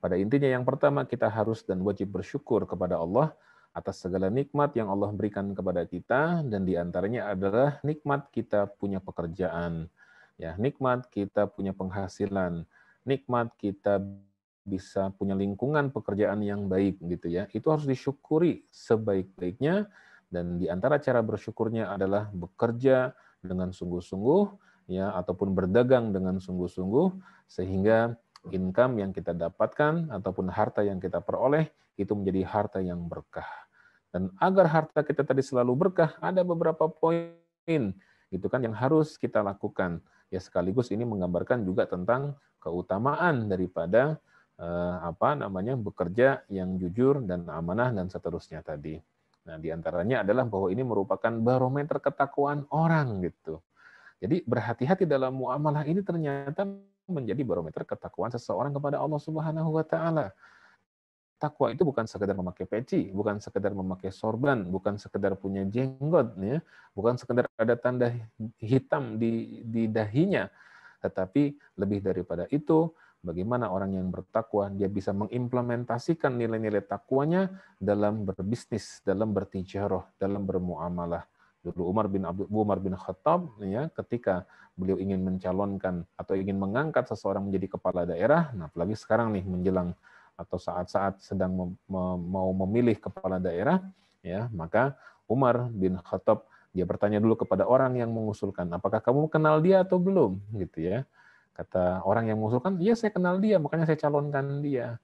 Pada intinya yang pertama kita harus dan wajib bersyukur kepada Allah atas segala nikmat yang Allah berikan kepada kita, dan diantaranya adalah nikmat kita punya pekerjaan, ya, nikmat kita punya penghasilan, nikmat kita bisa punya lingkungan pekerjaan yang baik gitu ya. Itu harus disyukuri sebaik-baiknya, dan di antara cara bersyukurnya adalah bekerja dengan sungguh-sungguh ya, ataupun berdagang dengan sungguh-sungguh, sehingga income yang kita dapatkan ataupun harta yang kita peroleh itu menjadi harta yang berkah. Dan agar harta kita tadi selalu berkah, ada beberapa poin gitu kan yang harus kita lakukan. Ya, sekaligus ini menggambarkan juga tentang keutamaan daripada bekerja yang jujur dan amanah dan seterusnya tadi. Nah, diantaranya adalah bahwa ini merupakan barometer ketakwaan orang gitu. Jadi berhati-hati dalam muamalah ini ternyata menjadi barometer ketakwaan seseorang kepada Allah Subhanahu wa taala. Takwa itu bukan sekedar memakai peci, bukan sekedar memakai sorban, bukan sekedar punya jenggot ya, bukan sekedar ada tanda hitam di dahinya, tetapi lebih daripada itu, bagaimana orang yang bertakwa dia bisa mengimplementasikan nilai-nilai takwanya dalam berbisnis, dalam bertijarah, dalam bermuamalah. Dulu Umar bin Khattab ya, ketika beliau ingin mencalonkan atau ingin mengangkat seseorang menjadi kepala daerah, nah apalagi sekarang nih menjelang atau saat-saat sedang mau memilih kepala daerah, ya, maka Umar bin Khattab dia bertanya dulu kepada orang yang mengusulkan, apakah kamu kenal dia atau belum, gitu ya. Kata orang yang mengusulkan, iya saya kenal dia, makanya saya calonkan dia.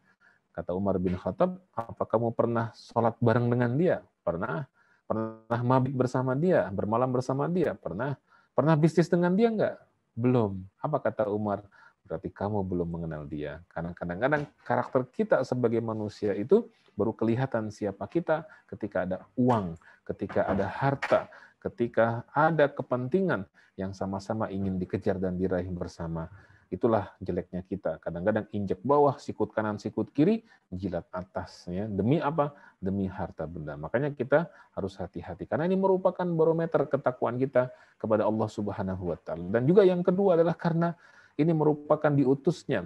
Kata Umar bin Khattab, apa kamu pernah sholat bareng dengan dia? Pernah. Pernah mabit bersama dia, bermalam bersama dia? Pernah. Pernah bisnis dengan dia enggak? Belum. Apa kata Umar? Berarti kamu belum mengenal dia. Karena kadang-kadang karakter kita sebagai manusia itu baru kelihatan siapa kita ketika ada uang, ketika ada harta, ketika ada kepentingan yang sama-sama ingin dikejar dan diraih bersama. Itulah jeleknya kita. Kadang-kadang injek bawah, sikut kanan, sikut kiri, jilat atas. Ya. Demi apa? Demi harta benda. Makanya kita harus hati-hati. Karena ini merupakan barometer ketakwaan kita kepada Allah Subhanahu wa Ta'ala. Dan juga yang kedua adalah karena ini merupakan diutusnya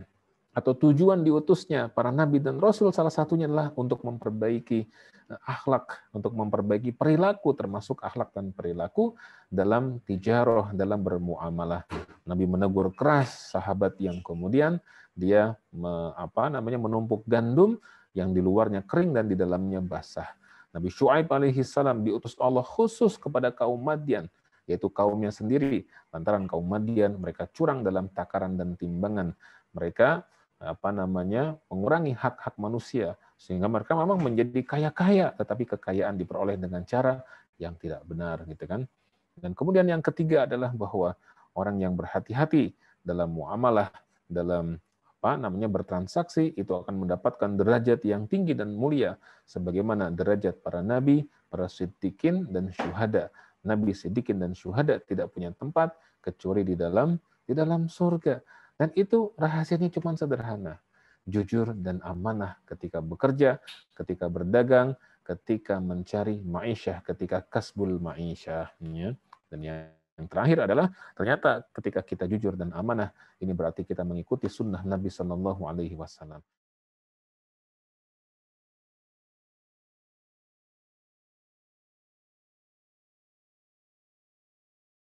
atau tujuan diutusnya para nabi dan rasul, salah satunya adalah untuk memperbaiki akhlak, untuk memperbaiki perilaku, termasuk akhlak dan perilaku dalam tijarah, dalam bermuamalah. Nabi menegur keras sahabat yang kemudian dia menumpuk gandum yang di luarnya kering dan di dalamnya basah. Nabi Syuaib alaihi salam diutus Allah khusus kepada kaum Madian, yaitu kaumnya sendiri. Lantaran kaum Madian mereka curang dalam takaran dan timbangan. Mereka mengurangi hak-hak manusia sehingga mereka memang menjadi kaya-kaya, tetapi kekayaan diperoleh dengan cara yang tidak benar gitu kan. Dan kemudian yang ketiga adalah bahwa orang yang berhati-hati dalam muamalah, dalam bertransaksi, itu akan mendapatkan derajat yang tinggi dan mulia sebagaimana derajat para nabi, para siddiqin dan syuhada. Nabi, siddiqin dan syuhada tidak punya tempat kecuali di dalam surga. Dan itu rahasianya cuma sederhana. Jujur dan amanah ketika bekerja, ketika berdagang, ketika mencari ma'isyah, ketika kasbul ma'isyah. Ya. Dan yang terakhir adalah ternyata ketika kita jujur dan amanah, ini berarti kita mengikuti sunnah Nabi Shallallahu Alaihi Wasallam.